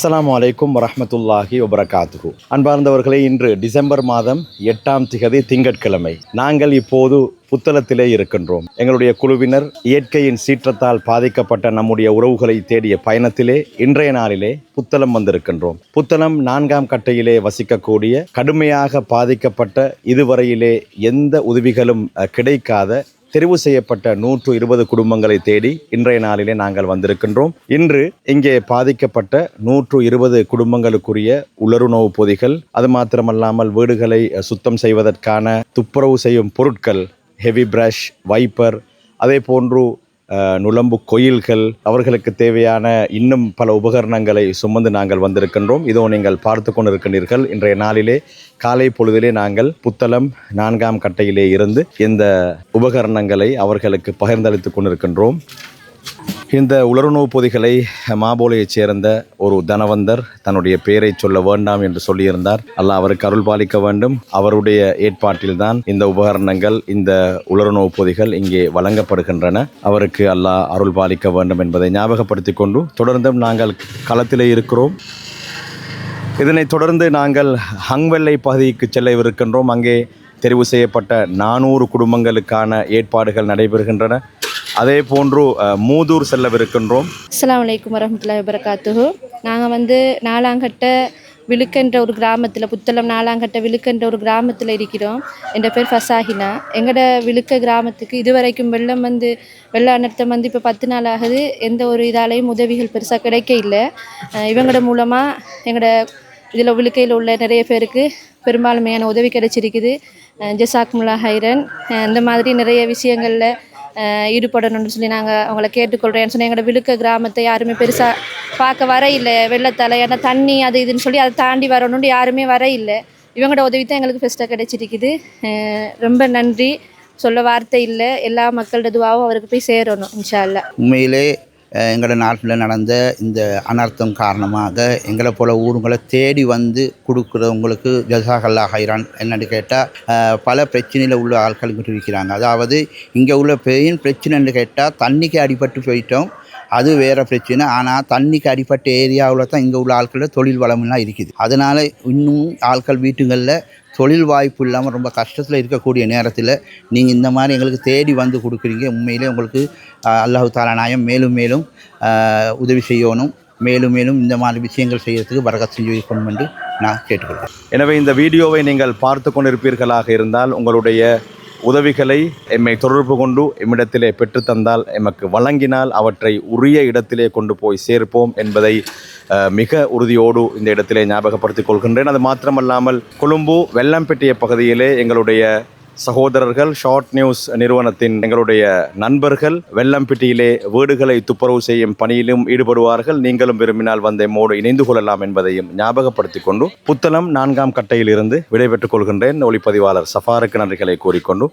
அஸ்ஸலாமு அலைக்கும் வரஹ்மத்துல்லாஹி வபரகாத்துஹு. அன்பார்ந்தவர்களே, இன்று டிசம்பர் மாதம் 8ஆம் திகதி திங்கட்கிழமை. நாங்கள் இப்போது புத்தளத்திலே இருக்கின்றோம். எங்களுடைய குழுவினர் இயற்கையின் சீற்றத்தால் பாதிக்கப்பட்ட நம்முடைய உறவுகளை தேடிய பயணத்திலே இன்றைய நாளிலே புத்தளம் வந்திருக்கின்றோம். புத்தளம் 4ஆம் கட்டையிலே வசிக்கக்கூடிய கடுமையாக பாதிக்கப்பட்ட இதுவரையிலே எந்த உதவிகளும் கிடைக்காத தெரிவு செய்யப்பட்ட 120 குடும்பங்களை தேடி இன்றைய நாளிலே நாங்கள் வந்திருக்கின்றோம். இன்று இங்கே பாதிக்கப்பட்ட 120 குடும்பங்களுக்குரிய உலருணவுப் பொதிகள், அது மாத்திரமல்லாமல் வீடுகளை சுத்தம் செய்வதற்கான துப்புரவு செய்யும் பொருட்கள், ஹெவி பிரஷ், வைப்பர், அதே போன்று நுளம்பு கொயில்கள், அவர்களுக்கு தேவையான இன்னும் பல உபகரணங்களை சுமந்து நாங்கள் வந்திருக்கின்றோம். இதோ நீங்கள் பார்த்து கொண்டிருக்கின்றீர்கள். இன்றைய நாளிலே காலை பொழுதிலே நாங்கள் புத்தளம் 4ஆம் கட்டையிலே இருந்து இந்த உபகரணங்களை அவர்களுக்கு பகிர்ந்தளித்து கொண்டிருக்கின்றோம். இந்த உலருணவுப் பொதிகளை மாபோலையைச் சேர்ந்த ஒரு தனவந்தர் தன்னுடைய பெயரை சொல்ல வேண்டாம் என்று சொல்லியிருந்தார். அல்லாஹ் அவருக்கு அருள் பாலிக்க வேண்டும். அவருடைய ஏற்பாட்டில்தான் இந்த உபகரணங்கள், இந்த உலருணவுப் பொதிகள் இங்கே வழங்கப்படுகின்றன. அவருக்கு அல்லாஹ் அருள் பாலிக்க வேண்டும் என்பதை ஞாபகப்படுத்தி கொண்டு தொடர்ந்தும் நாங்கள் களத்திலே இருக்கிறோம். இதனைத் தொடர்ந்து நாங்கள் ஹங்வெல்லை பகுதிக்கு செல்லவிருக்கின்றோம். அங்கே தெரிவு செய்யப்பட்ட 400 குடும்பங்களுக்கான ஏற்பாடுகள் நடைபெறுகின்றன. அதே போன்று மூதூர் செல்லவிருக்கின்றோம். அஸ்ஸலாமு அலைக்கும் வரஹ்மத்துல்லாஹி வபரகாத்துஹு. நாங்கள் நாலாங்கட்ட விழுக்கென்ற ஒரு கிராமத்தில், புத்தளம் நாலாங்கட்ட விழுக்கென்ற ஒரு கிராமத்தில் இருக்கிறோம். என் பேர் ஃபசாஹினா. எங்களோட விழுக்க கிராமத்துக்கு இதுவரைக்கும் வெள்ள அனர்த்தம் இப்போ 10 நாள் ஆகுது. எந்த ஒரு இதாலையும் உதவிகள் பெருசாக கிடைக்க இல்லை. இவங்களோட மூலமாக எங்களோட இதில் விழுக்கையில் உள்ள நிறைய பேருக்கு பெரும்பான்மையான உதவி கிடைச்சிருக்குது. ஜஸாக்குமுல்லாஹ் ஹைரன். இந்த மாதிரி நிறைய விஷயங்களில் ஈடுபடணும்னு சொல்லி நாங்கள் அவங்கள கேட்டுக்கொள்கிறேன்னு சொன்னால், எங்களோட விழுக்க கிராமத்தை யாருமே பெருசாக பார்க்க வர இல்லை. வெள்ளத்தால் ஏன்னா தண்ணி அது இதுன்னு சொல்லி அதை தாண்டி வரணும்னு யாருமே வர இல்லை. இவங்களோட உதவி தான் எங்களுக்கு ஃபஸ்ட்டாக கிடைச்சிருக்குது. ரொம்ப நன்றி, சொல்ல வார்த்தை இல்லை. எல்லா மக்களோட துவாவும் அவருக்கு போய் சேரணும் இன்ஷா அல்லாஹ். உண்மையிலே எங்களோட நாட்டில் நடந்த இந்த அனர்த்தம் காரணமாக எங்களை போல ஊருங்களை தேடி வந்து கொடுக்குறவங்களுக்கு ஜஸாக்கல்லாஹ் ஹைரான். என்னென்னு கேட்டால் பல பிரச்சனையில் உள்ள ஆட்கள் இங்கிட்டு இருக்கிறாங்க. அதாவது இங்கே உள்ள பெரிய பிரச்சனைன்னு கேட்டால் தண்ணிக்கு அடிபட்டு போயிட்டோம், அது வேறு பிரச்சனை. ஆனால் தண்ணிக்கு அடிப்பட்ட ஏரியாவில் தான் இங்கே உள்ள ஆட்களில் தொழில் வளமெல்லாம் இருக்குது. அதனால் இன்னும் ஆட்கள் வீட்டுகளில் தொழில் வாய்ப்பு இல்லாமல் ரொம்ப கஷ்டத்தில் இருக்கக்கூடிய நேரத்தில் நீங்கள் இந்த மாதிரி எங்களுக்கு தேடி வந்து கொடுக்குறீங்க. உண்மையிலே உங்களுக்கு அல்லாஹு தஆலா நாயம் மேலும் மேலும் உதவி செய்யணும். மேலும் மேலும் இந்த மாதிரி விஷயங்கள் செய்யறதுக்கு பரக்கத் செஞ்சு வைக்கணும் என்று நான் கேட்டுக்கொள்கிறேன். எனவே இந்த வீடியோவை நீங்கள் பார்த்து கொண்டிருப்பீர்களாக இருந்தால் உங்களுடைய உதவிகளை எம்மை தொடர்பு கொண்டு எம்மிடத்திலே பெற்றுத்தந்தால், எமக்கு வழங்கினால் அவற்றை உரிய இடத்திலே கொண்டு போய் சேர்ப்போம் என்பதை மிக உறுதியோடு இந்த இடத்திலே ஞாபகப்படுத்திக் கொள்கின்றேன். அது மாத்திரமல்லாமல் கொழும்பு வெள்ளம்பெட்டிய பகுதியிலே எங்களுடைய சகோதரர்கள், ஷார்ட் நியூஸ் நிறுவனத்தின் எங்களுடைய நண்பர்கள் வெள்ளம்பெட்டியிலே வீடுகளை துப்புரவு செய்யும் பணியிலும் ஈடுபடுவார்கள். நீங்களும் விரும்பினால் வந்து எம்மோடு இணைந்து கொள்ளலாம் என்பதையும் ஞாபகப்படுத்திக் கொண்டு புத்தளம் 4ஆம் கட்டையில் இருந்து விடைபெற்றுக் கொள்கின்றேன். ஒளிப்பதிவாளர் சஃபாருக்கு நன்றிகளை கூறிக்கொண்டு